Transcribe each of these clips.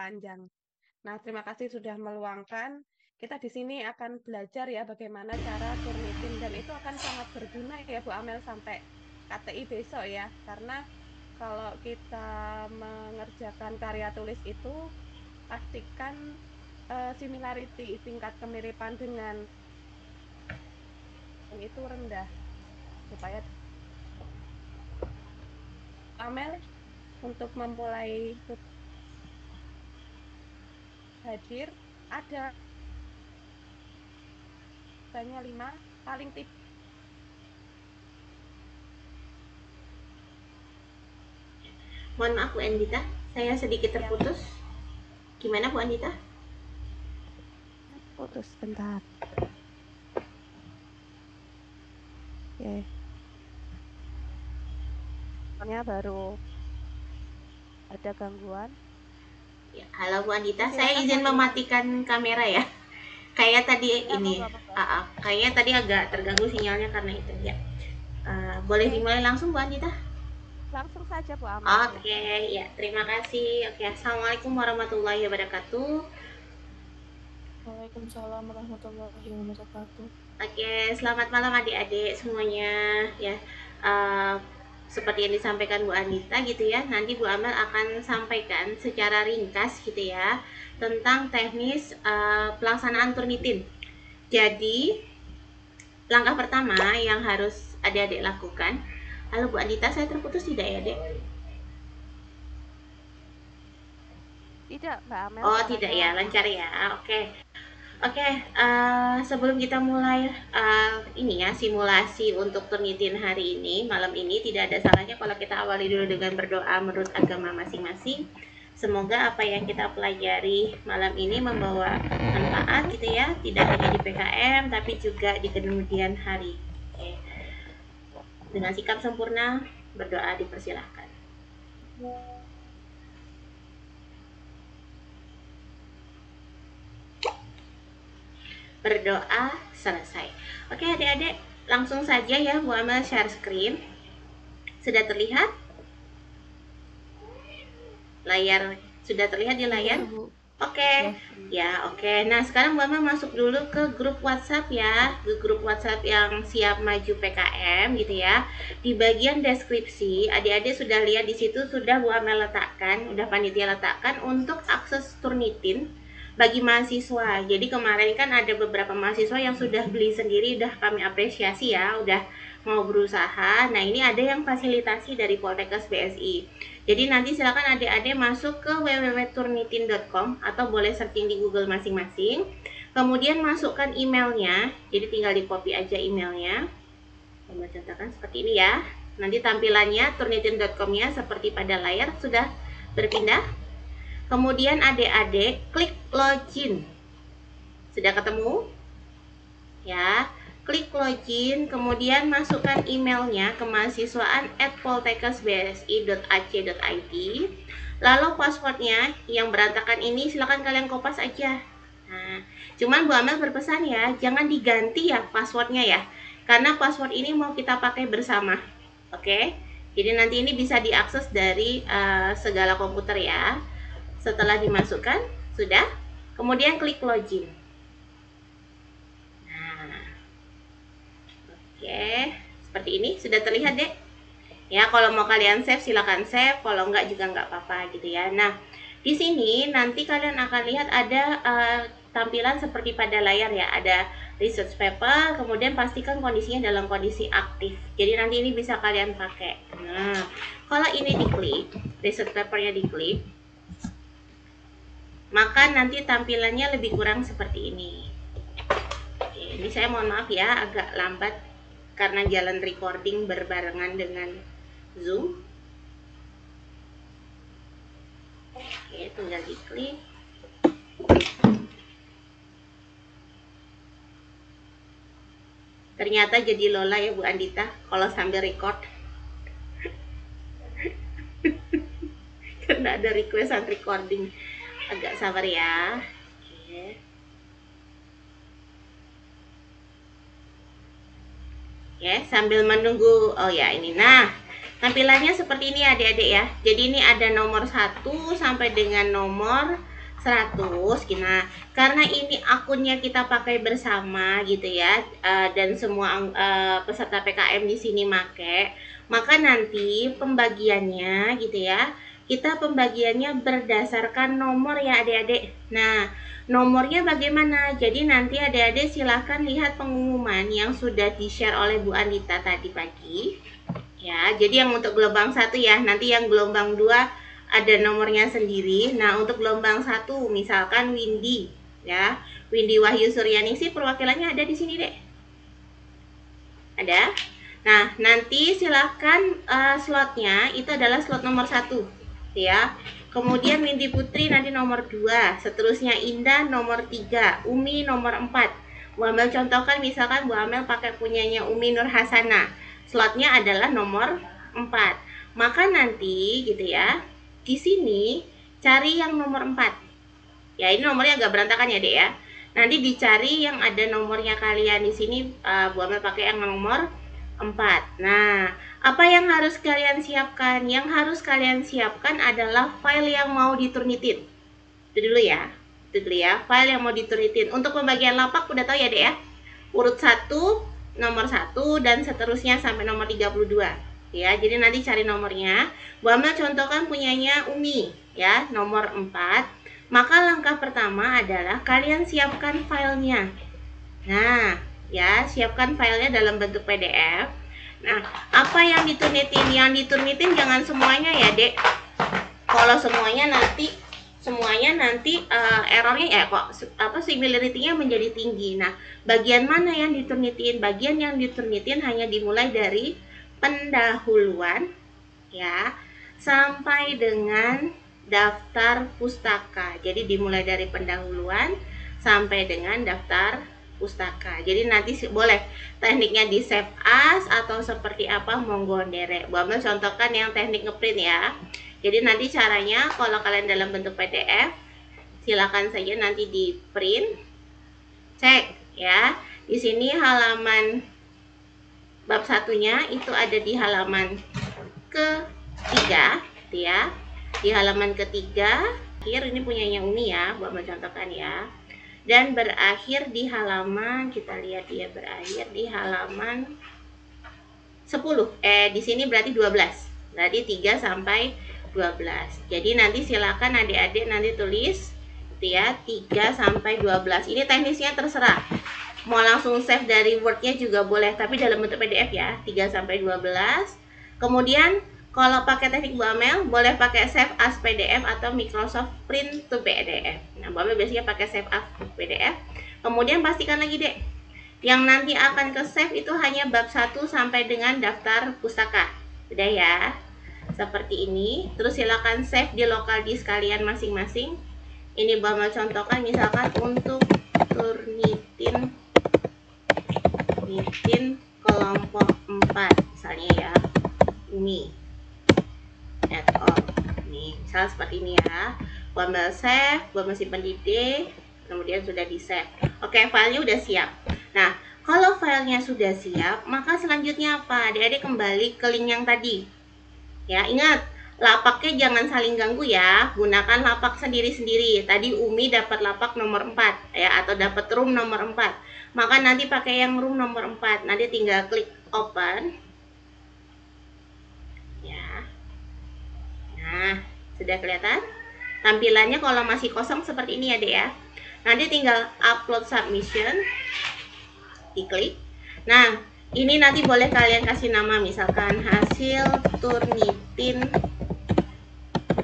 panjang. Nah, terima kasih sudah meluangkan. Kita di sini akan belajar ya bagaimana cara Turnitin dan itu akan sangat berguna ya Bu Amel sampai KTI besok ya. Karena kalau kita mengerjakan karya tulis itu pastikan similarity, tingkat kemiripan dengan itu rendah supaya Amel untuk memulai hadir ada banyak 5 paling tidak. Mohon maaf Bu Andita, saya sedikit Ya, terputus. Gimana Bu Andita? putus bentar. Oke, soalnya baru ada gangguan. Ya, halo Bu Oke, Andita, saya silakan izin lanjut. mematikan kamera ya. Kayak tadi Ya, ini, monggo. kayaknya tadi agak terganggu sinyalnya karena itu ya. Boleh Oke, dimulai langsung Bu Andita? langsung saja Bu Amel, Oke, silakan. ya terima kasih. Oke, Assalamualaikum warahmatullahi wabarakatuh. Waalaikumsalam warahmatullahi wabarakatuh. Oke, selamat malam adik-adik semuanya ya. Eh, Seperti yang disampaikan Bu Anita gitu ya, nanti Bu Amel akan sampaikan secara ringkas gitu ya tentang teknis pelaksanaan Turnitin. Jadi, langkah pertama yang harus adik-adik lakukan. Halo Bu Anita, saya terputus tidak ya, Dek? Tidak, Mbak Amel, Oh, tidak suaranya ya, lancar. lancar ya. Oke. Oke, sebelum kita mulai ini ya simulasi untuk Turnitin hari ini, malam ini tidak ada salahnya kalau kita awali dulu dengan berdoa menurut agama masing-masing. Semoga apa yang kita pelajari malam ini membawa manfaat gitu ya, tidak hanya di PKM tapi juga di kemudian hari. Oke. Dengan sikap sempurna, berdoa dipersilahkan. Berdoa selesai. Oke adik-adik, langsung saja ya Bu Amel share screen. Sudah terlihat? Layar sudah terlihat di layar? Sudah, Bu. Oke. Ya. Ya, oke. Nah, sekarang Bu Amel masuk dulu ke grup WhatsApp ya. Ke grup WhatsApp yang siap maju PKM gitu ya. Di bagian deskripsi, adik-adik sudah lihat di situ sudah Bu Amel letakkan, udah panitia letakkan untuk akses Turnitin bagi mahasiswa. Jadi kemarin kan ada beberapa mahasiswa yang sudah beli sendiri, udah kami apresiasi ya, udah mau berusaha. Nah, ini ada yang fasilitasi dari Poltekkes BSI. Jadi nanti silakan adik-adik masuk ke www.turnitin.com atau boleh searching di Google masing-masing. Kemudian masukkan emailnya, jadi tinggal di copy aja emailnya. Saya contohkan seperti ini ya. Nanti tampilannya turnitin.com-nya seperti pada layar sudah berpindah. Kemudian adik-adik klik login. Sudah ketemu? Ya. Klik login, kemudian masukkan emailnya ke mahasiswaan@poltekkesbsi.ac.id. Lalu passwordnya yang berantakan ini silakan kalian kopas aja. Nah, cuman Bu Amel berpesan ya, jangan diganti ya passwordnya ya, karena password ini mau kita pakai bersama. Oke? Jadi nanti ini bisa diakses dari segala komputer ya. Setelah dimasukkan, sudah. Kemudian klik login. Oke, seperti ini sudah terlihat deh. Ya, kalau mau kalian save silakan save, kalau enggak juga enggak apa-apa gitu ya. Nah, di sini nanti kalian akan lihat ada tampilan seperti pada layar ya, ada research paper, kemudian pastikan kondisinya dalam kondisi aktif. Jadi nanti ini bisa kalian pakai. Nah, kalau ini diklik, research papernya diklik, maka nanti tampilannya lebih kurang seperti ini. Oke, ini saya mohon maaf ya, agak lambat karena jalan recording berbarengan dengan Zoom. Oke, tinggal diklik. Ternyata jadi Lola ya Bu Andita kalau sambil record. Karena ada requestan recording. Agak sabar ya. Oke. Oke, sambil menunggu. Oh ya, ini. Nah, Tampilannya seperti ini adik-adik ya. Jadi ini ada nomor 1 sampai dengan nomor 100. Nah, karena ini akunnya kita pakai bersama gitu ya, dan semua peserta PKM di sini make, maka nanti pembagiannya gitu ya, kita pembagiannya berdasarkan nomor ya adik-adik. Nah, nomornya bagaimana? Jadi nanti adik-adik silahkan lihat pengumuman yang sudah di-share oleh Bu Anita tadi pagi. Ya, jadi yang untuk gelombang 1 ya, nanti yang gelombang 2 ada nomornya sendiri. Nah, untuk gelombang 1 misalkan Windy ya. Windy Wahyu Suryani sih perwakilannya ada di sini, Dek. Ada. Nah, nanti silakan slotnya itu adalah slot nomor 1 ya. Kemudian Windy Putri nanti nomor 2, seterusnya Indah nomor 3, Umi nomor 4. Bu Amel contohkan misalkan Bu Amel pakai punyanya Umi Nur Hasana. Slotnya adalah nomor 4. Maka nanti gitu ya, di sini cari yang nomor 4. Ya, ini nomornya agak berantakan ya, Dek ya. Nanti dicari yang ada nomornya kalian di sini. Bu Amel pakai yang nomor 4. Nah, apa yang harus kalian siapkan? Yang harus kalian siapkan adalah file yang mau diturnitin. Itu dulu ya. Itu dulu ya, file yang mau diturnitin. Untuk pembagian lapak udah tahu ya, Dek ya. Urut 1, nomor 1 dan seterusnya sampai nomor 32 ya. Jadi nanti cari nomornya. Bu Amel contohkan punyanya Umi ya, nomor 4. Maka langkah pertama adalah kalian siapkan filenya. Nah, ya, siapkan filenya dalam bentuk PDF. Nah, apa yang diturnitin? Yang diturnitin jangan semuanya ya, Dek. Kalau semuanya nanti errornya ya kok similarity-nya menjadi tinggi. Nah, bagian mana yang diturnitin? Bagian yang diturnitin hanya dimulai dari pendahuluan ya sampai dengan daftar pustaka. Jadi dimulai dari pendahuluan sampai dengan daftar pustaka. Jadi nanti boleh tekniknya di save as atau seperti apa monggo nderek. Bu Amel contohkan yang teknik ngeprint ya. Jadi nanti caranya kalau kalian dalam bentuk PDF, silakan saja nanti di print, cek ya. Di sini halaman bab satunya itu ada di halaman ketiga, ya. Di halaman ketiga, akhir ini punyanya Umi ya, buat mencontohkan ya. Dan berakhir di halaman, kita lihat dia berakhir di halaman 10. Di sini berarti 12. Berarti 3 sampai 12. Jadi nanti silakan adik-adik nanti tulis gitu ya, 3 sampai 12. Ini teknisnya terserah. Mau langsung save dari Word-nya juga boleh, tapi dalam bentuk PDF ya, 3 sampai 12. Kemudian kalau pakai teknik Bu Amel, boleh pakai save as PDF atau Microsoft Print to PDF. Nah, Bu Amel biasanya pakai save as PDF. Kemudian pastikan lagi, Dek, yang nanti akan ke save itu hanya bab 1 sampai dengan daftar pustaka. Sudah ya? Seperti ini. Terus silakan save di local disk kalian masing-masing. Ini Bu Amel contohkan misalkan untuk Turnitin kelompok 4 misalnya ya, Umi et al. Nih, misal seperti ini ya. Bu Amel save, Bu Amel simpan di D, kemudian sudah di save. Oke, filenya udah siap. Nah, kalau filenya sudah siap, maka selanjutnya apa? Adik-adik kembali ke link yang tadi. Ya, ingat, lapaknya jangan saling ganggu ya. Gunakan lapak sendiri-sendiri. Tadi Umi dapat lapak nomor 4 ya, atau dapat room nomor 4. Maka nanti pakai yang room nomor 4. Nanti tinggal klik open. Ya. Nah, sudah kelihatan? Tampilannya kalau masih kosong seperti ini ya, Dek ya. Nanti tinggal upload submission. Diklik. Nah, ini nanti boleh kalian kasih nama misalkan hasil Turnitin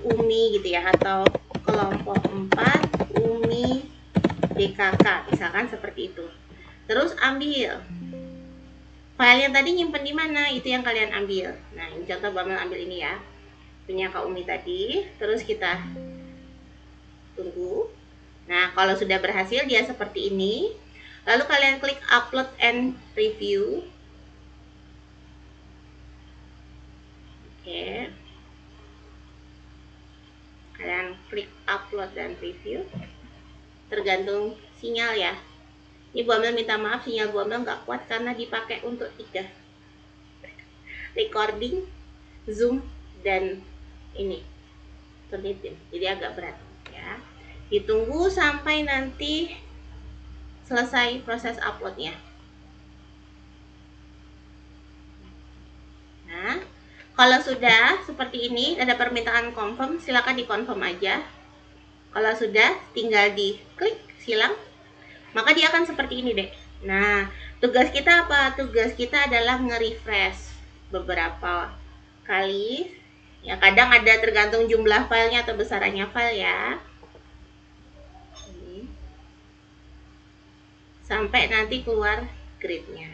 Umi gitu ya, atau kelompok 4 Umi DKK misalkan seperti itu. Terus ambil file yang tadi nyimpen di mana, itu yang kalian ambil. Nah, ini contoh Bu Amel ambil ini ya, punya Kak Umi tadi. Terus kita tunggu. Nah, kalau sudah berhasil dia seperti ini. Lalu kalian klik upload and review. Oke. Kalian klik upload dan review. Tergantung sinyal ya. Ini Bu Amel minta maaf, sinyal Bu Amel nggak kuat karena dipakai untuk 3 recording. zoom dan ini Turnitin, jadi agak berat ya. Ditunggu sampai nanti selesai proses uploadnya. Nah, kalau sudah seperti ini ada permintaan confirm, silakan di-confirm aja. Kalau sudah, tinggal diklik silang, maka dia akan seperti ini deh. Nah, tugas kita apa? Tugas kita adalah nge-refresh beberapa kali. Ya, kadang ada tergantung jumlah filenya atau besarannya file ya. Ini. Sampai nanti keluar gridnya.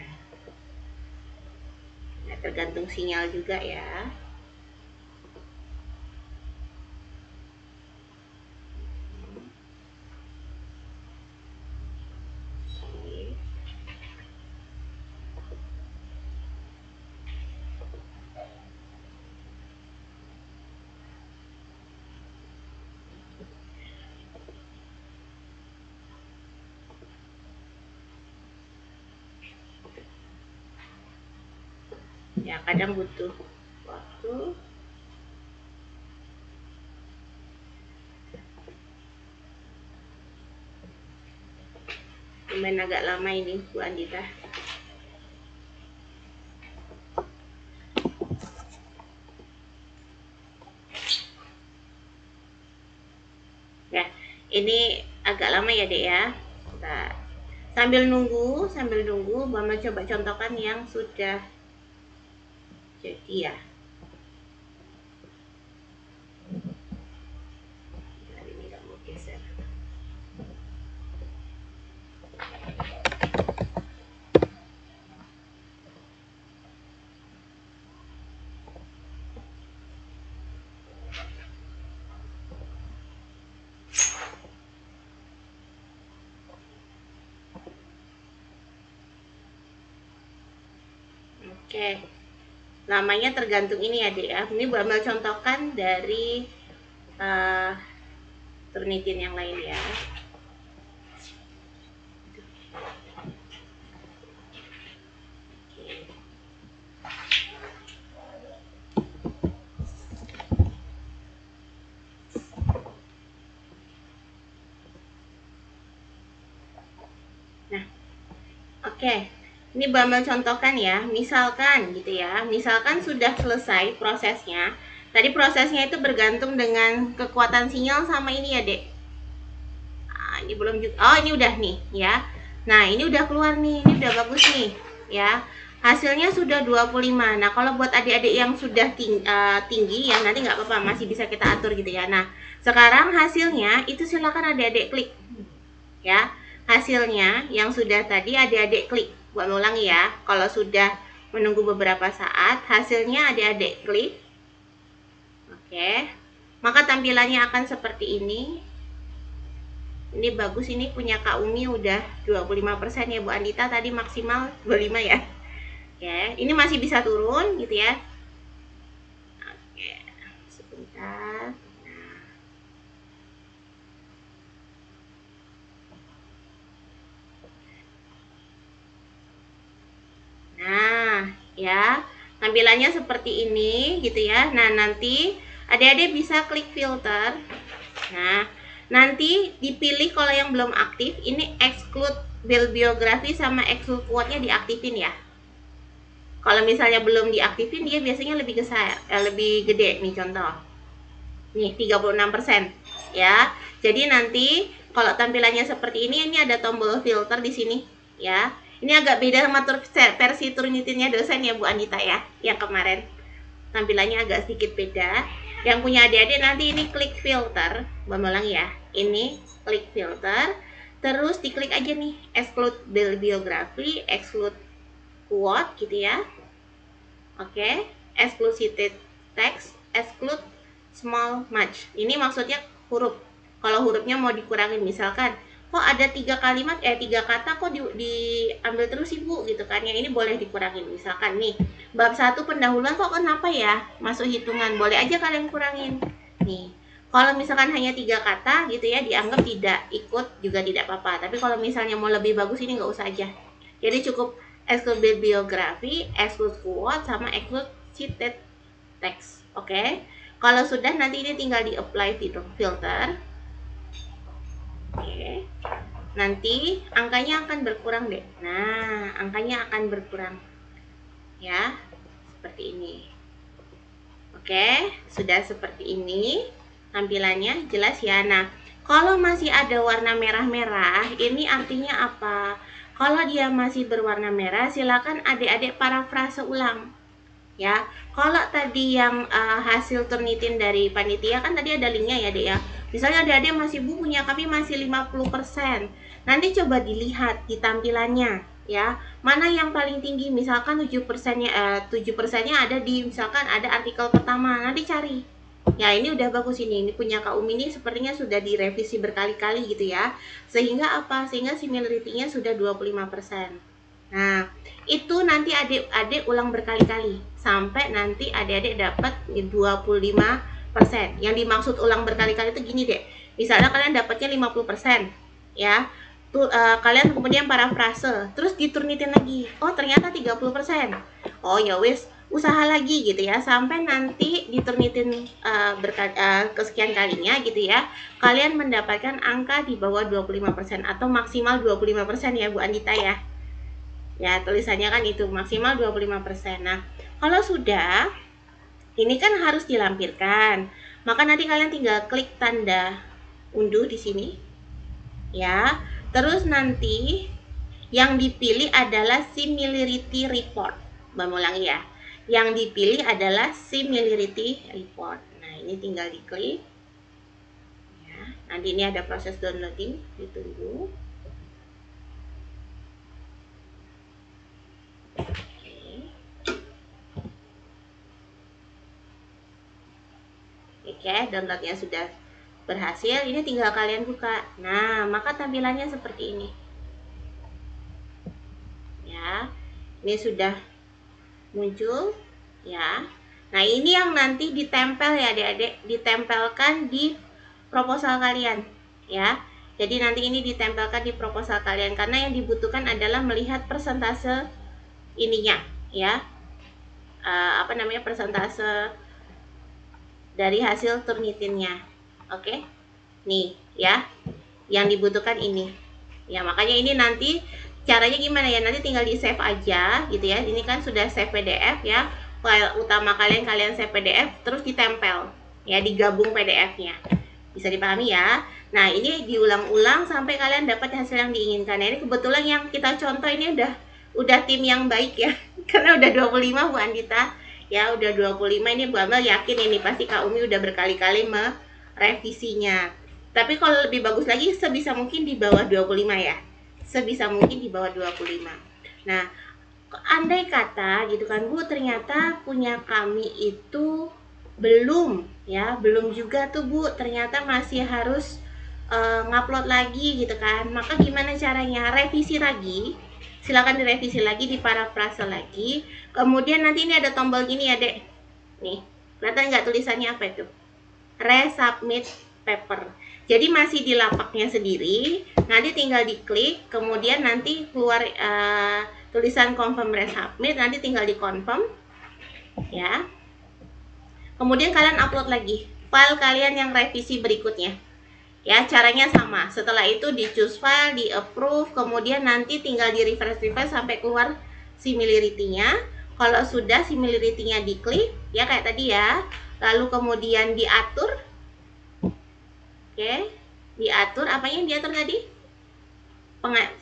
Nah, tergantung sinyal juga ya. Ya, kadang butuh waktu. Lumayan agak lama ini Bu Andita. Ya, ini agak lama ya Dek ya. Kita sambil nunggu, Mama coba contohkan yang sudah jadi ya. Ini nggak mau geser. Oke, namanya tergantung ini ya Dek ya. Ini Bu Amel contohkan dari Turnitin yang lain ya. Nah, oke. Ini Bu Amel contohkan ya, misalkan gitu ya, misalkan sudah selesai prosesnya. Tadi prosesnya itu bergantung dengan kekuatan sinyal sama ini ya Dek. Nah, ini belum juga, oh ini udah nih ya. Nah ini udah keluar nih, ini udah bagus nih ya. Hasilnya sudah 25. Nah kalau buat adik-adik yang sudah tinggi ya nanti nggak apa-apa, masih bisa kita atur gitu ya. Nah sekarang hasilnya itu silakan adik-adik klik ya. Hasilnya yang sudah tadi adik-adik klik. Buat ulangi ya, kalau sudah menunggu beberapa saat, hasilnya adik-adik klik. Oke, maka tampilannya akan seperti ini. Ini bagus, ini punya Kak Umi udah 25% ya Bu Andita, tadi maksimal 25 ya. Oke, ini masih bisa turun gitu ya. Oke, sebentar. Nah, ya, tampilannya seperti ini gitu ya. Nah, nanti adik-adik bisa klik filter. Nah, nanti dipilih kalau yang belum aktif, ini exclude bibliografi sama exclude quote-nya diaktifin ya. Kalau misalnya belum diaktifin, dia biasanya lebih lebih gede nih contoh. Nih 36% ya. Jadi nanti kalau tampilannya seperti ini ada tombol filter di sini ya. Ini agak beda sama versi Turnitinnya dosen ya Bu Andita ya, yang kemarin. Tampilannya agak sedikit beda. Yang punya adik-adik nanti ini klik filter, ulang ya. Ini klik filter, terus diklik aja nih exclude bibliografi, exclude quote gitu ya. Oke, exclude cited text, exclude small much. Ini maksudnya huruf. Kalau hurufnya mau dikurangin, misalkan kok ada 3 kalimat 3 kata kok diambil terus Ibu gitu kan ya, ini boleh dikurangin. Misalkan nih bab 1 pendahuluan kok kenapa ya masuk hitungan, boleh aja kalian kurangin nih. Kalau misalkan hanya 3 kata gitu ya, dianggap tidak ikut juga tidak apa-apa. Tapi kalau misalnya mau lebih bagus ini nggak usah aja, jadi cukup exclude bibliografi, exclude quote, sama exclude cited teks. Oke. Kalau sudah, nanti ini tinggal di apply filter. Oke. Nanti angkanya akan berkurang deh. Nah, angkanya akan berkurang. Ya, seperti ini. Oke, sudah seperti ini tampilannya, jelas ya. Nah, kalau masih ada warna merah-merah, ini artinya apa? Kalau dia masih berwarna merah, silakan adik-adik parafrase ulang. Ya, kalau tadi yang hasil Turnitin dari panitia kan tadi ada linknya ya dek ya. Misalnya adik-adik masih punya kami masih 50%. Nanti coba dilihat di tampilannya ya. Mana yang paling tinggi? Misalkan 7%-nya 7%-nya ada di misalkan ada artikel pertama. Nanti cari. Ya, ini udah bagus ini. Ini punya Kak Umi ini sepertinya sudah direvisi berkali-kali gitu ya. Sehingga apa? Sehingga similarity-nya sudah 25%. Nah, itu nanti adik-adik ulang berkali-kali sampai nanti adik-adik dapat 25%. Yang dimaksud ulang berkali-kali itu gini deh. Misalnya kalian dapatnya 50%, ya. Kalian kemudian parafrase, terus diturnitin lagi. Oh, ternyata 30%. Oh, ya wis, usaha lagi gitu ya sampai nanti diturnitin kesekian kalinya gitu ya. Kalian mendapatkan angka di bawah 25% atau maksimal 25% ya Bu Andita ya. Ya, tulisannya kan itu maksimal 25%. Nah, kalau sudah, ini kan harus dilampirkan. Maka nanti kalian tinggal klik tanda unduh di sini. Ya, terus nanti yang dipilih adalah similarity report. Mbak ulangi ya. Yang dipilih adalah similarity report. Nah, ini tinggal diklik. Ya, nanti ini ada proses downloading, ditunggu. Oke, downloadnya sudah berhasil. Ini tinggal kalian buka. Nah, maka tampilannya seperti ini. Ya, ini sudah muncul. Ya, nah ini yang nanti ditempel ya adik-adik, ditempelkan di proposal kalian. Ya, jadi nanti ini ditempelkan di proposal kalian karena yang dibutuhkan adalah melihat persentase ininya, ya. Persentase dari hasil Turnitinnya. Oke. Nih, ya. Yang dibutuhkan ini. Ya, makanya ini nanti caranya gimana ya? Nanti tinggal di save aja gitu ya. Ini kan sudah save PDF ya. File utama kalian save PDF terus ditempel. Ya, digabung PDF-nya. Bisa dipahami ya. Nah, ini diulang-ulang sampai kalian dapat hasil yang diinginkan. Nah, ini kebetulan yang kita contoh ini udah tim yang baik ya. Karena udah 25 Bu Andita. Ya, udah 25 ini Bu Amel yakin ini pasti Kak Umi udah berkali-kali merevisinya. Tapi kalau lebih bagus lagi sebisa mungkin di bawah 25 ya. Sebisa mungkin di bawah 25. Nah, andai kata gitu kan Bu, ternyata punya kami itu belum ya, belum juga tuh Bu, ternyata masih harus ngupload lagi gitu kan. Maka gimana caranya? Revisi lagi. Silakan direvisi lagi, diparafrase lagi. Kemudian nanti ini ada tombol gini ya dek. Nih, kelihatan nggak tulisannya apa itu? Resubmit paper. Jadi masih di lapaknya sendiri. Nanti tinggal diklik, kemudian nanti keluar tulisan confirm resubmit. Nanti tinggal di confirm, ya. Kemudian kalian upload lagi file kalian yang revisi berikutnya. Ya, caranya sama. Setelah itu di choose file, di approve, kemudian nanti tinggal di refresh sampai keluar similarity-nya. Kalau sudah similarity-nya diklik, ya kayak tadi ya. Lalu kemudian diatur. Oke, diatur. Apanya yang diatur tadi?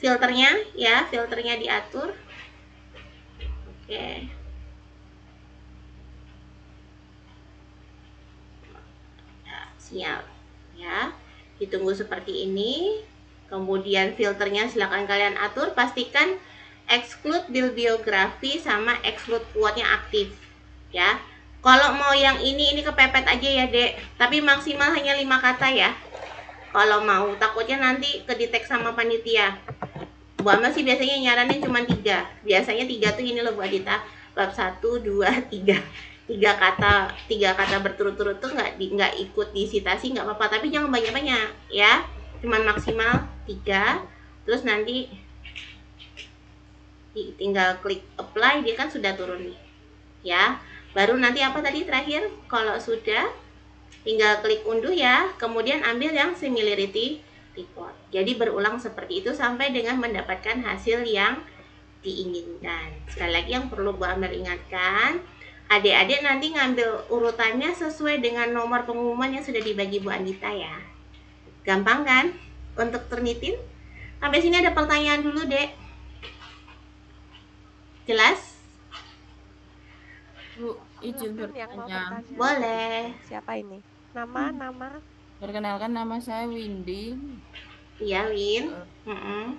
Filternya, ya, filternya diatur. Oke. Ya, siap. Ya. Ditunggu seperti ini. Kemudian filternya silakan kalian atur, pastikan exclude bibliografi sama exclude quote-nya aktif ya. Kalau mau yang ini kepepet aja ya dek, tapi maksimal hanya 5 kata ya. Kalau mau, takutnya nanti kedetek sama panitia. Bu Amel sih biasanya nyaranin cuma 3. Biasanya 3 tuh ini loh Bu Adita, bab 1, 2, 3. 3 kata berturut-turut tuh nggak ikut disitasi nggak apa-apa, tapi jangan banyak-banyak ya, cuman maksimal 3. Terus nanti tinggal klik apply, dia kan sudah turun nih ya. Baru nanti apa tadi terakhir? Kalau sudah, tinggal klik unduh ya. Kemudian ambil yang similarity report. Jadi berulang seperti itu sampai dengan mendapatkan hasil yang diinginkan. Sekali lagi yang perlu Bu Amel ingatkan, adik-adik nanti ngambil urutannya sesuai dengan nomor pengumuman yang sudah dibagi Bu Andita ya. Gampang kan untuk Turnitin? Sampai sini ada pertanyaan dulu, Dek. Jelas? Bu, izin Silakan yang mau bertanya. bertanya. Boleh. Siapa ini? Nama. Perkenalkan, nama saya Windy. Iya, Win. Eh,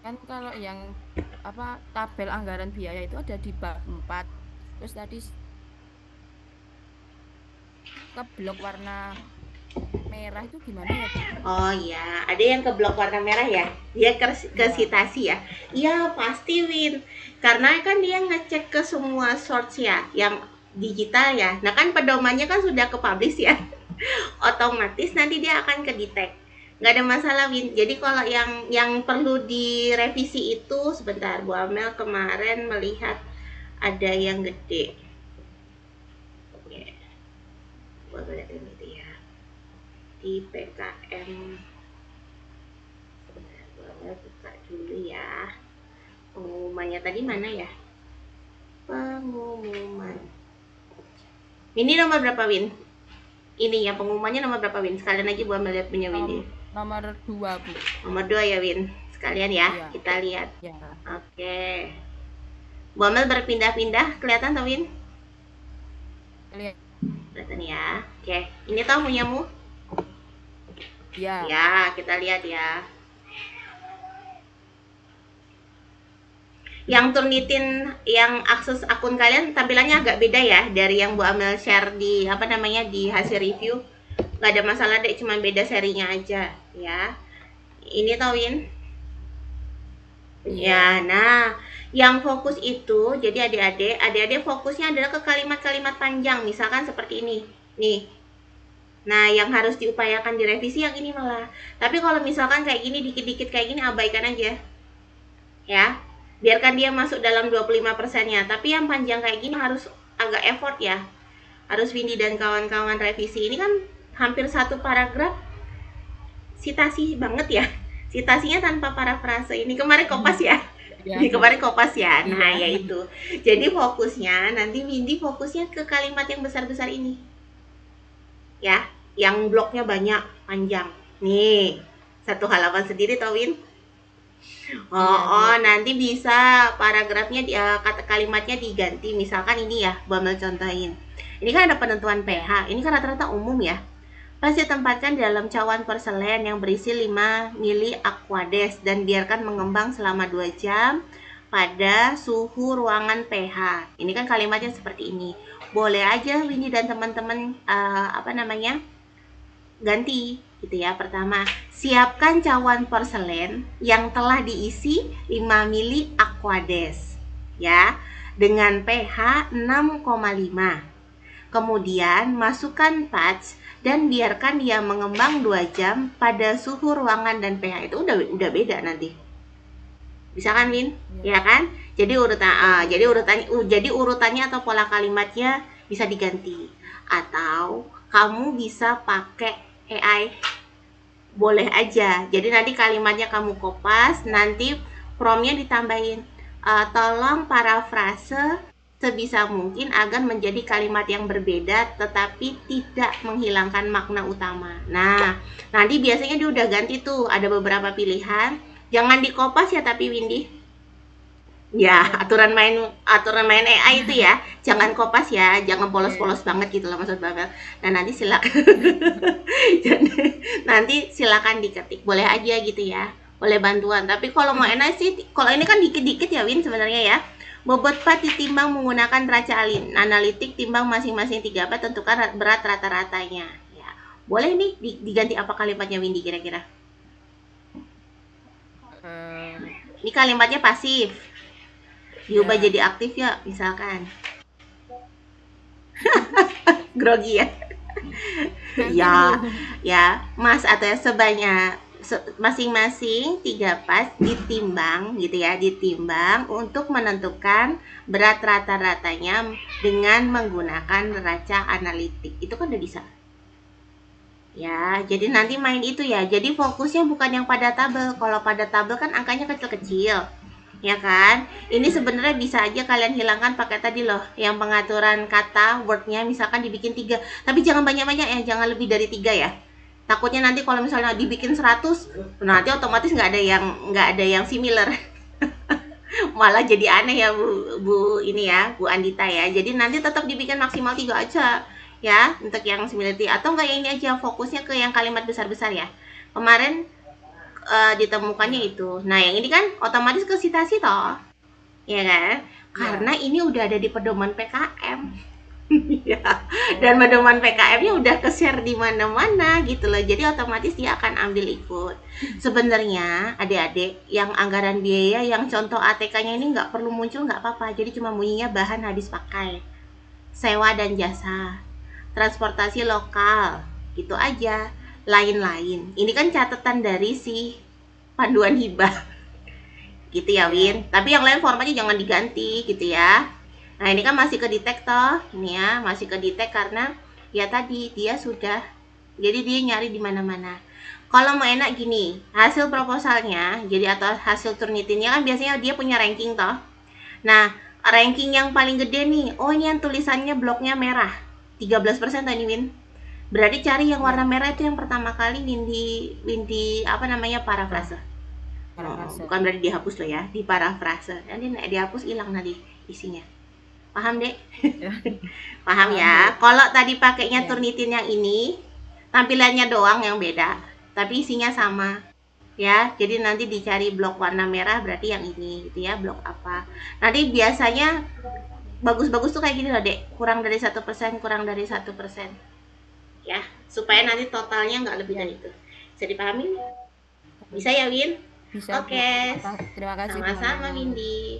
Kan kalau yang apa tabel anggaran biaya itu ada di bab 4. Terus tadi ke blok warna merah itu gimana ya, Bu? Oh iya, ada yang ke blok warna merah ya? Dia ke citasi ya? Iya, pasti Win. Karena kan dia ngecek ke semua source ya, yang digital ya. Nah kan pedomannya kan sudah ke publish ya. Otomatis nanti dia akan ke detect. Nggak ada masalah Win. Jadi kalau yang perlu direvisi itu sebentar, Bu Amel kemarin melihat ada yang gede. Oke. Bu Amel lihat yang gede ya. Di PKM. Sebentar, Bu Amel buka dulu ya. Pengumumannya tadi mana ya? Pengumuman. Ini nomor berapa Win? Ini ya pengumumannya nomor berapa Win? Sekalian aja Bu Amel lihat punya Win. Nomor 2, Bu. Nomor 2 ya Win. Sekalian ya, Iya. kita lihat. Ya. Oke. Bu Amel berpindah-pindah, kelihatan tak Win? Lihat. Kelihatan ya. Oke, ini tahu punyamu? Ya. Ya, kita lihat ya. Yang Turnitin, yang akses akun kalian tampilannya agak beda ya dari yang Bu Amel share di di hasil review. Gak ada masalah deh, cuma beda serinya aja ya. Ini tauin. Ya, nah yang fokus itu jadi adik-adik fokusnya adalah ke kalimat-kalimat panjang, misalkan seperti ini nih. Nah yang harus diupayakan direvisi yang ini malah. Tapi kalau misalkan kayak gini dikit-dikit kayak gini abaikan aja ya, biarkan dia masuk dalam 25%-nya. Tapi yang panjang kayak gini harus agak effort ya, harus Windy dan kawan-kawan revisi. Ini kan hampir satu paragraf citasi banget ya, citasinya tanpa parafrase. Ini kemarin kopas ya. Ya. Ini kemarin kopas ya. Nah, Iya. ya itu. Jadi fokusnya nanti Windy fokusnya ke kalimat yang besar-besar ini. Ya, yang bloknya banyak, panjang. Nih, satu halaman sendiri toh Win. Nanti bisa paragrafnya kata kalimatnya diganti. Misalkan ini ya, Bu Amel contohin. Ini kan ada penentuan pH. Ini kan rata-rata umum ya. Pasti tempatkan dalam cawan porselen yang berisi 5 mili aquades dan biarkan mengembang selama 2 jam pada suhu ruangan pH. Ini kan kalimatnya seperti ini. Boleh aja Windy dan teman-teman ganti gitu ya. Pertama, siapkan cawan porselen yang telah diisi 5 mili aquades ya dengan pH 6,5. Kemudian masukkan patch dan biarkan dia mengembang 2 jam pada suhu ruangan dan pH. Itu udah beda nanti. Bisa kan Win? Ya kan? Jadi urutannya atau pola kalimatnya bisa diganti. Atau kamu bisa pakai AI. Boleh aja. Jadi nanti kalimatnya kamu kopas, nanti promptnya ditambahin tolong parafrase sebisa mungkin agar menjadi kalimat yang berbeda tetapi tidak menghilangkan makna utama. Nah, nanti biasanya dia udah ganti tuh, ada beberapa pilihan. Jangan dikopas ya tapi Windy. Ya, aturan main AI itu ya. Jangan kopas ya, jangan polos-polos banget gitu loh maksud Babel. Nah, nanti silakan diketik. Boleh aja gitu ya. Boleh bantuan. Tapi kalau mau enak sih, kalau ini kan dikit-dikit ya Win sebenarnya ya. Bobot pat ditimbang menggunakan neraca analitik, timbang masing-masing 3 pat, tentukan berat rata-ratanya. Ya. Boleh nih diganti apa kalimatnya Windy kira-kira? Ini kalimatnya pasif. Diubah jadi aktif ya, misalkan. Grogi ya. Ya, Mas atau masing-masing 3 pas ditimbang gitu ya, ditimbang untuk menentukan berat rata-ratanya dengan menggunakan neraca analitik. Itu kan udah bisa. Ya, jadi nanti main itu ya. Jadi fokusnya bukan yang pada tabel. Kalau pada tabel kan angkanya kecil-kecil. Ya kan? Ini sebenarnya bisa aja kalian hilangkan pakai tadi loh, yang pengaturan kata wordnya misalkan dibikin 3. Tapi jangan banyak-banyak ya, jangan lebih dari 3 ya. Takutnya nanti kalau misalnya dibikin 100, nanti otomatis nggak ada yang similar. Malah jadi aneh ya Bu ini ya, Bu Andita ya. Jadi nanti tetap dibikin maksimal 3 aja ya untuk yang similarity, atau enggak, yang ini aja fokusnya ke yang kalimat besar-besar ya. Kemarin ditemukannya itu. Nah, yang ini kan otomatis ke citasi toh. Ya kan? Karena ini udah ada di pedoman PKM. Ya. Dan pedoman PKM-nya udah ke-share di mana-mana gitu loh. Jadi otomatis dia akan ambil ikut. Sebenarnya adik-adik yang anggaran biaya yang contoh ATK-nya ini nggak perlu muncul, nggak apa-apa. Jadi cuma bunyinya bahan habis pakai, sewa dan jasa, transportasi lokal, gitu aja. Lain-lain. Ini kan catatan dari si panduan hibah. Gitu ya, Win. Tapi yang lain formatnya jangan diganti gitu ya. Nah, ini kan masih ke detect toh. Ini ya, masih ke detect karena ya tadi dia sudah, jadi dia nyari di mana-mana. Kalau mau enak gini, hasil proposalnya, jadi atau hasil turnitinnya kan biasanya dia punya ranking toh. Nah, ranking yang paling gede nih, oh ini yang tulisannya bloknya merah, 13% tadi Win. Berarti cari yang warna merah itu yang pertama kali Windy apa namanya, parafrase. Bukan berarti dihapus loh ya, di parafrase. Nanti dihapus hilang nanti isinya. Paham, Dek? Paham ya? Kalau tadi pakainya Turnitin yang ini, tampilannya doang yang beda, tapi isinya sama. Ya, jadi nanti dicari blok warna merah berarti yang ini gitu ya, blok apa. Nanti biasanya bagus-bagus tuh kayak gini loh, Dek. Kurang dari 1%, kurang dari 1%. Ya, supaya nanti totalnya nggak lebih dari itu. Bisa dipahami? Bisa ya, Win? Bisa, Oke. Terima kasih. Sama-sama, Windy.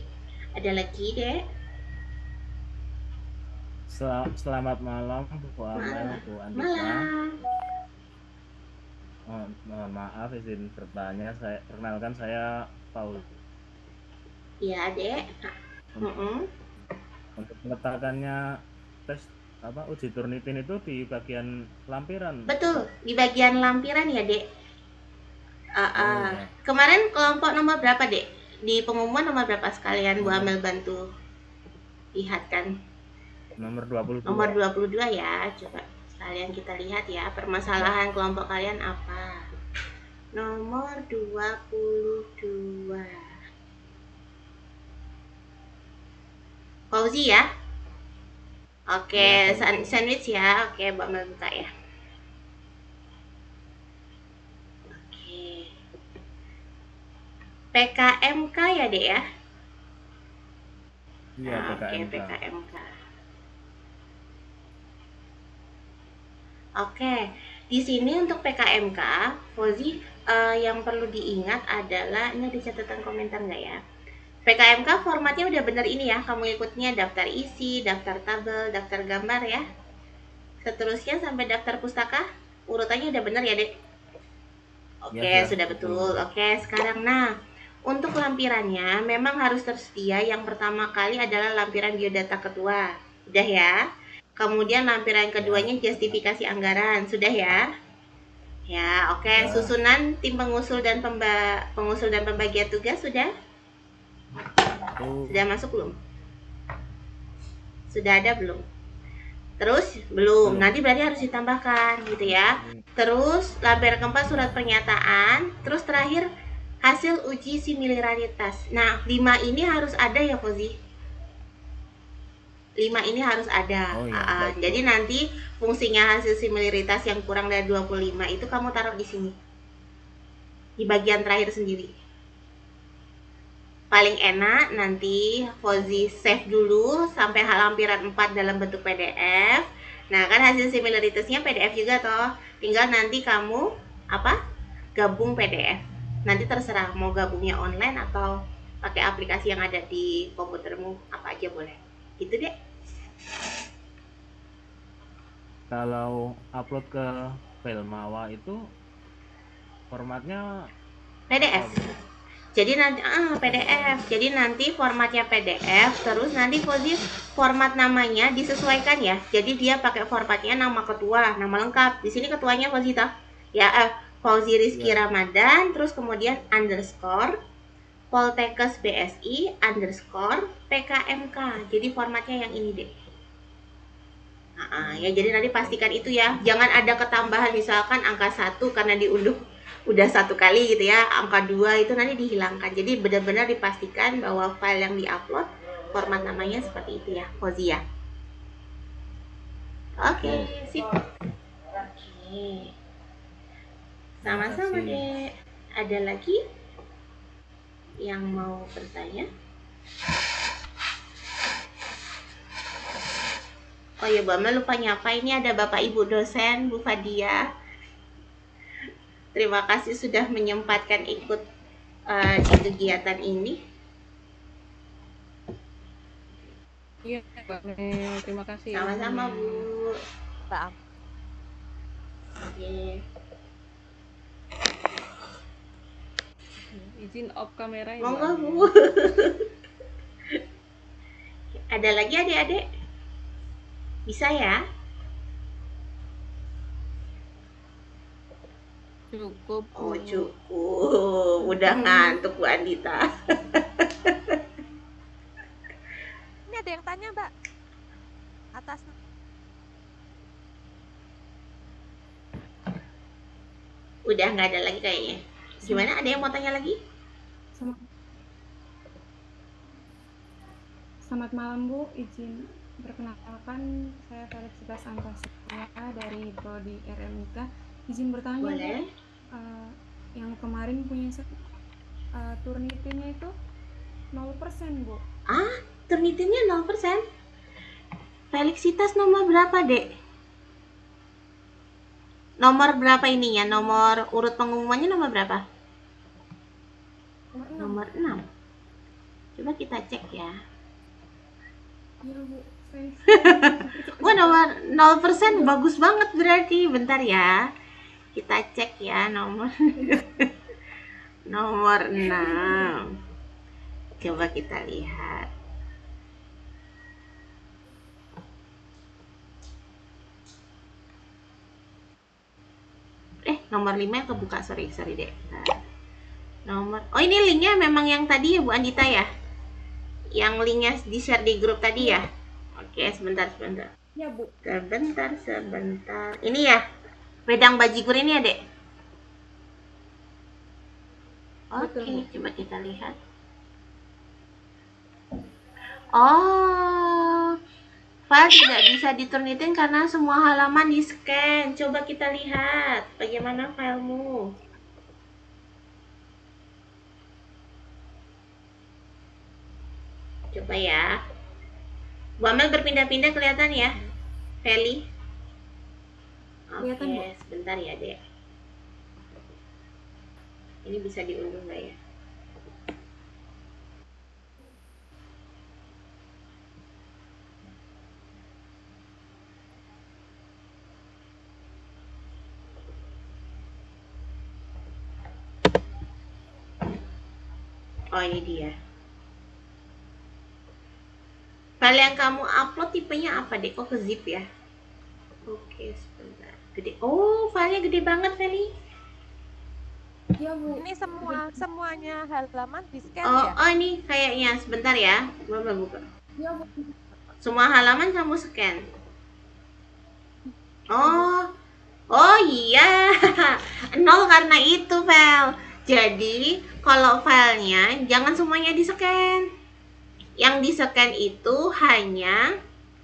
Ada lagi, Dek? Selamat malam Bu Amel, Bu Andika. Malam. Mohon maaf izin bertanya, perkenalkan saya Paul. Iya, Dek. Untuk meletakkannya tes uji Turnitin itu di bagian lampiran. Betul, di bagian lampiran ya, Dek. Kemarin kelompok nomor berapa, Dek? Di pengumuman nomor berapa sekalian Bu Amel bantu lihat kan? Nomor 22. Nomor 22 ya. Coba sekalian kita lihat ya, permasalahan kelompok kalian apa. Nomor 22. Fauzi ya? Oke, sandwich ya. Oke, Bu Amel buka ya. Oke. PKMK ya, Dek ya? Iya, PKMK. Oke, PKMK. Oke, di sini untuk PKMK, Fauzi, yang perlu diingat adalah, ini ada catatan komentar nggak ya? PKMK formatnya udah bener ini ya, kamu ikutnya daftar isi, daftar tabel, daftar gambar ya. Seterusnya sampai daftar pustaka, urutannya udah bener ya, Dek? Oke, ya, sudah betul. Oke, sekarang nah, untuk lampirannya memang harus tersedia. Yang pertama kali adalah lampiran biodata ketua. Udah ya? Kemudian lampiran keduanya justifikasi anggaran, sudah ya? Ya, oke. Susunan tim pengusul dan pembagian tugas sudah? Sudah masuk belum? Sudah ada belum? Terus belum. Nanti berarti harus ditambahkan gitu ya. Terus lampiran keempat surat pernyataan, terus terakhir hasil uji similaritas. Nah, 5 ini harus ada ya, Fauzi. 5 ini harus ada. Jadi nanti fungsinya hasil similaritas yang kurang dari 25 itu kamu taruh di sini. Di bagian terakhir sendiri. Paling enak nanti Fauzi save dulu sampai lampiran 4 dalam bentuk PDF. Nah, kan hasil similaritasnya PDF juga toh. Tinggal nanti kamu gabung PDF. Nanti terserah mau gabungnya online atau pakai aplikasi yang ada di komputermu, apa aja boleh. Gitu deh. Kalau upload ke Filmawa itu Formatnya PDF. apa, Bu? Jadi nanti PDF. Jadi nanti formatnya PDF, terus nanti Fauzi format namanya disesuaikan ya. Jadi dia pakai formatnya nama ketua, nama lengkap. Di sini ketuanya Fauzi toh. Ya, Fauzi Rizky Ya. Ramadan, terus kemudian underscore Poltekkes BSI underscore PKMK. Jadi formatnya yang ini deh. Ya jadi nanti pastikan itu ya. Jangan ada ketambahan misalkan angka 1 karena diunduh udah 1 kali gitu ya. Angka 2 itu nanti dihilangkan. Jadi benar-benar dipastikan bahwa file yang diupload format namanya seperti itu ya, Fauzi ya. Oke, sip. Oke. Sama-sama, kasih. Dek. Ada lagi yang mau bertanya? Oh ya, Bu Amel lupa nyapa, ini ada Bapak Ibu dosen, Bu Fadia. Terima kasih sudah menyempatkan ikut di kegiatan ini. Iya, Mbak Mel. Terima kasih Sama-sama, ilmunya. Bu. Mbak Am. Oke. Izin off kamera ya, Mbak Monggo, Amel. Bu. Ada lagi adik-adik? Bisa ya? Cukup, Oh, Bu. cukup. Udah ngantuk Bu Andita. Ini ada yang tanya, Mbak. Atas. Udah nggak ada lagi kayaknya. Gimana? Ada yang mau tanya lagi? Selamat malam Bu, izin perkenalkan saya Felicitas Antasya dari Prodi RMIK. Izin bertanya Boleh. Bu, yang kemarin punya Turnitinnya itu 0% Bu. Turnitinnya 0%. Felicitas nomor berapa, Dek? Nomor berapa ininya? Nomor urut pengumumannya nomor berapa? Nomor 6. Coba kita cek ya. Iya Bu, saya Wah, nomor 0% bagus banget berarti. Bentar ya. Kita cek ya nomor nomor 6. Coba kita lihat. Nomor 5 yang kebuka, sorry deh. Oh, ini linknya memang yang tadi ya Bu Andita ya? Yang linknya di share di grup tadi ya? Oke, sebentar. Ya Bu. Sebentar. Ini ya? Wedang bajigur ini ya, Dek? Oke, coba kita lihat. Oh, file tidak bisa diturnitin karena semua halaman di-scan. Coba kita lihat bagaimana filemu. Coba ya. Bu Amel berpindah-pindah kelihatan ya? Feli? Kelihatan, Bu. Oke, sebentar ya, Dek. Ini bisa diunduh nggak ya? Oh, ini dia. File yang kamu upload tipenya apa, Dek? Kok ke zip ya? Oke, sebentar. Gede. Oh, filenya gede banget, Feli. Iya Bu. Ini semuanya halaman di-scan Oh, ya? ini kayaknya. Sebentar ya. Coba buka. Iya Bu. Semua halaman kamu scan. Oh iya. 0 karena itu, Vel. Jadi, kalau filenya jangan semuanya di-scan. Yang di-scan itu hanya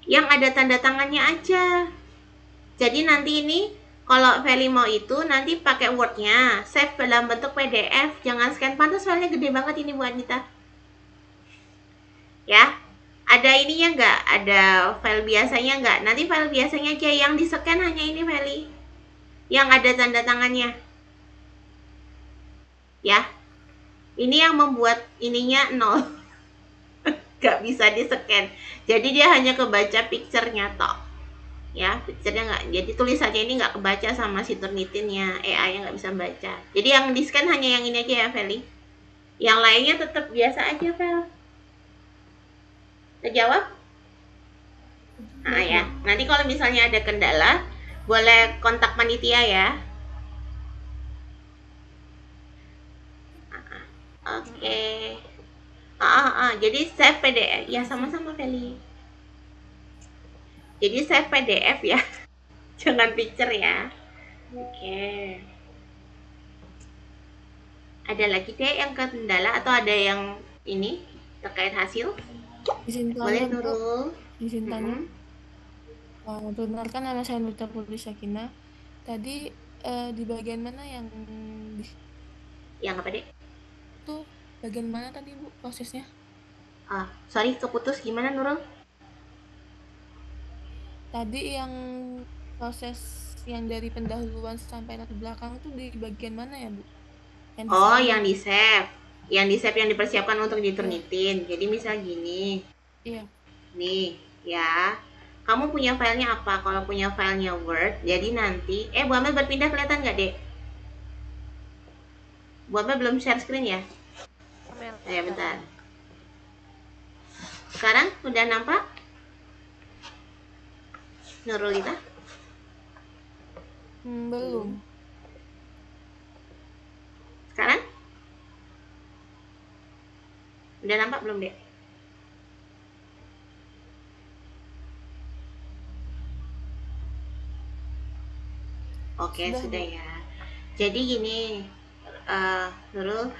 yang ada tanda tangannya aja. Jadi nanti ini kalau Feli mau itu nanti pakai Word-nya, save dalam bentuk PDF, jangan scan. Pantas filenya gede banget ini Bu Anita. Ya. Ada ininya nggak? Ada file biasanya nggak? Nanti file biasanya aja yang di-scan hanya ini, Feli. Yang ada tanda tangannya. Ya. Ini yang membuat ininya 0. Gak bisa di-scan. Jadi dia hanya kebaca picture-nya tok. ya, picture-nya nggak, jadi tulisannya ini nggak kebaca sama si Turnitinnya, AI yang nggak bisa baca. Jadi yang di scan hanya yang ini aja ya, Feli. Yang lainnya tetap biasa aja, Fel. Terjawab? Nah ya, nanti kalau misalnya ada kendala, boleh kontak panitia ya. Oke. Jadi save PDF. Ya sama-sama, Feli. Jadi save PDF ya, jangan picture ya. Oke. Ada lagi deh yang kendala atau ada yang ini terkait hasil? Izin Boleh tanya, Bu. Nurul. Izin tanya. Mm-mm. Benar kan nama saya Nurta Putri Sakina. Tadi di bagian mana yang Yang apa deh? itu bagian mana tadi, Bu, prosesnya? Sorry keputus gimana Nurul? Tadi yang proses yang dari pendahuluan sampai latar belakang itu di bagian mana ya, Bu? Yang di Oh, sini. yang di save. Yang di save yang dipersiapkan untuk Iya. diturnitin. Jadi misal gini. Iya. Nih, ya. Kamu punya filenya apa? Kalau punya filenya Word, jadi nanti Bu Amel berpindah kelihatan nggak, Dek? Bu Amel belum share screen ya? Amel. Ya, bentar. Sekarang udah nampak? Nurulita? Belum. Sekarang? Udah nampak belum, Dek? Oke, sudah Bu. ya. Jadi gini, Nurul,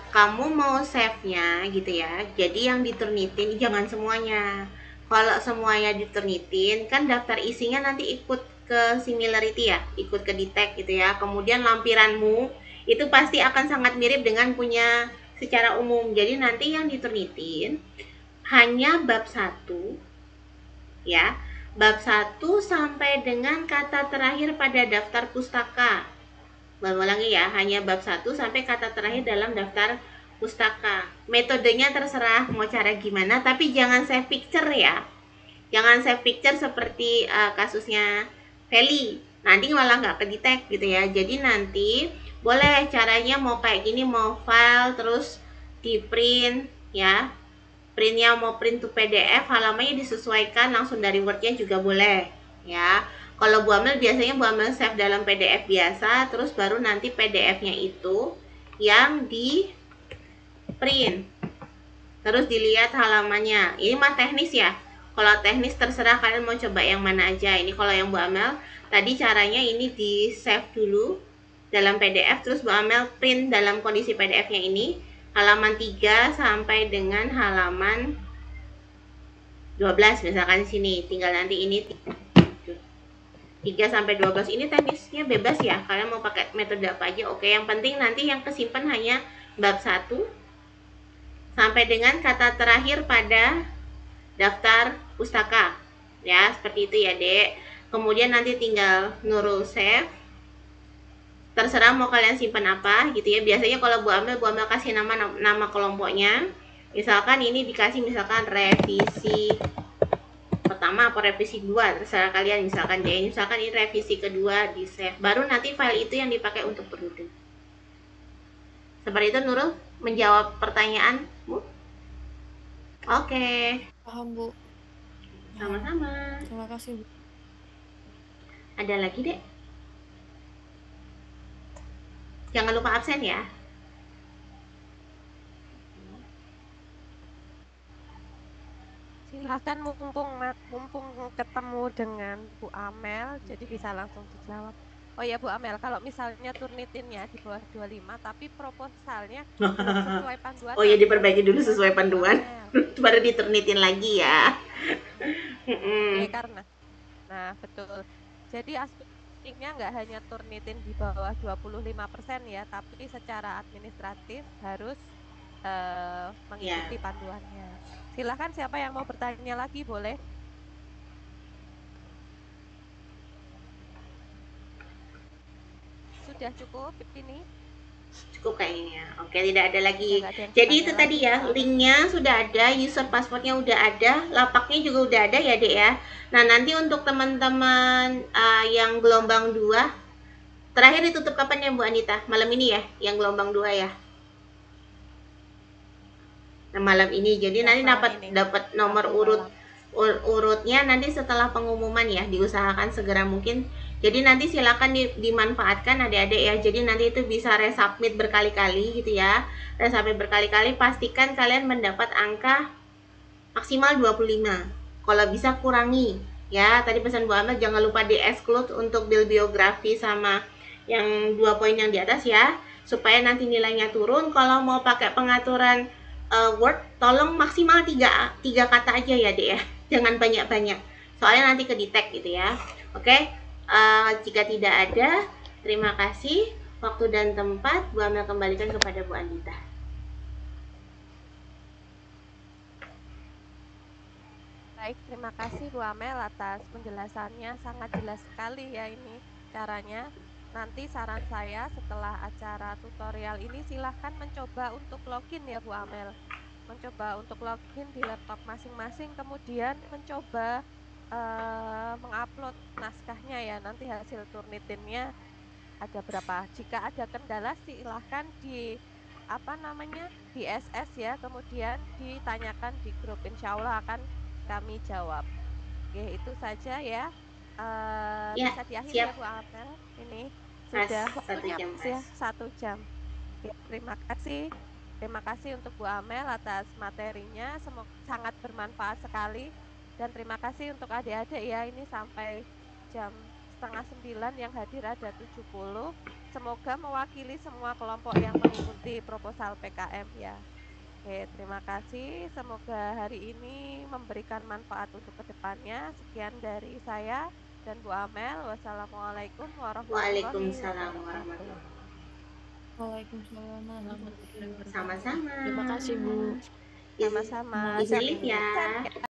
kamu mau save-nya gitu ya. Jadi yang diturnitin jangan semuanya. Kalau semuanya diturnitin, kan daftar isinya nanti ikut ke similarity ya, ikut ke detect gitu ya. Kemudian lampiranmu itu pasti akan sangat mirip dengan punya secara umum. Jadi nanti yang diturnitin hanya bab 1 ya. Bab 1 sampai dengan kata terakhir pada daftar pustaka. Ulangi ya, hanya bab 1 sampai kata terakhir dalam daftar pustaka. Metodenya terserah mau cara gimana, tapi jangan save picture ya. Jangan save picture seperti kasusnya Feli. Nanti malah nggak ke-detect gitu ya. Jadi nanti boleh caranya mau kayak gini, mau file terus di print ya. Printnya mau print to PDF, halamannya disesuaikan langsung dari Word-nya juga boleh ya. Kalau Bu Amel biasanya Bu Amel save dalam PDF biasa, terus baru nanti PDF-nya itu yang di print, terus dilihat halamannya. Ini mah teknis ya. Kalau teknis terserah kalian mau coba yang mana aja. Ini kalau yang Bu Amel tadi caranya ini di save dulu dalam PDF, terus Bu Amel print dalam kondisi PDF-nya ini halaman 3 sampai dengan halaman 12 misalkan di sini. Tinggal nanti ini 3 sampai 12 ini teknisnya bebas ya. Kalian mau pakai metode apa aja oke. Yang penting nanti yang kesimpan hanya bab 1 sampai dengan kata terakhir pada daftar pustaka. Ya, seperti itu ya, Dek. Kemudian nanti tinggal Nurul save. Terserah mau kalian simpan apa gitu ya. Biasanya kalau Bu Amel kasih nama kelompoknya. Misalkan ini dikasih misalkan revisi pertama atau revisi 2, terserah kalian. Misalkan misalkan ini revisi kedua di save. Baru nanti file itu yang dipakai untuk turnitin. Seperti itu Nurul menjawab pertanyaanmu. Oke. Paham, Bu. Sama-sama. Terima kasih, Bu. Ada lagi, Dek? Jangan lupa absen ya. Silahkan mumpung ketemu dengan Bu Amel, jadi bisa langsung dijawab. Oh ya Bu Amel, kalau misalnya turnitinnya di bawah 25, tapi proposalnya belum sesuai panduan. Oh ya, diperbaiki dulu sesuai panduan. Amel. Baru diturnitin lagi ya. Oke, karena, nah betul. Jadi aspeknya nggak hanya turnitin di bawah 25% ya, tapi secara administratif harus mengikuti panduannya. Silahkan siapa yang mau bertanya lagi boleh. Sudah cukup ini? Cukup kayaknya. Oke, tidak ada Ya, lagi. nggak ada yang Jadi bertanya itu tadi lagi, ya, Bu Amel. linknya sudah ada, user passwordnya udah ada, lapaknya juga udah ada ya Dek ya. Nah nanti untuk teman-teman yang gelombang 2, terakhir ditutup kapan ya Bu Anita? Malam ini ya, yang gelombang 2 ya. Nah, malam ini. Jadi Ya, nanti malam dapat ini. dapat nomor Rabu urut malam. urutnya nanti setelah pengumuman ya, diusahakan segera mungkin. Jadi nanti silakan dimanfaatkan adik-adik ya. Jadi nanti itu bisa resubmit berkali-kali gitu ya. Resubmit berkali-kali, pastikan kalian mendapat angka maksimal 25. Kalau bisa kurangi ya. Tadi pesan Bu Amel jangan lupa di exclude untuk bibliografi sama yang 2 poin yang di atas ya, supaya nanti nilainya turun. Kalau mau pakai pengaturan Word, tolong maksimal 3 kata aja ya Dek ya, jangan banyak-banyak, soalnya nanti ke detect gitu ya. Oke, jika tidak ada, terima kasih. Waktu dan tempat Bu Amel kembalikan kepada Bu Andita. Baik, terima kasih Bu Amel atas penjelasannya, sangat jelas sekali ya ini caranya. Nanti saran saya setelah acara tutorial ini silahkan mencoba untuk login ya Bu Amel. Mencoba untuk login di laptop masing-masing, kemudian mencoba mengupload naskahnya ya. Nanti hasil Turnitinnya ada berapa. Jika ada kendala silahkan di di SS ya, kemudian ditanyakan di grup, insya Allah akan kami jawab. Oke, itu saja ya. Ya, Bisa diakhiri siap. ya Bu Amel. Ini Pas sudah 1 waktunya jam pas pas. ya, 1 jam. Oke, terima kasih. Terima kasih untuk Bu Amel atas materinya. Semoga sangat bermanfaat sekali. Dan terima kasih untuk adik-adik ya. Ini sampai jam setengah 9 yang hadir ada 70. Semoga mewakili semua kelompok yang mengikuti proposal PKM ya. Oke, terima kasih. Semoga hari ini memberikan manfaat untuk kedepannya. Sekian dari saya dan Bu Amel. Wassalamualaikum warahmatullahi Waalaikumsalam wabarakatuh. warahmatullahi. Waalaikumsalam warahmatullahi wabarakatuh. Sama-sama. Terima kasih, Bu. Sama-sama. Izin live ya.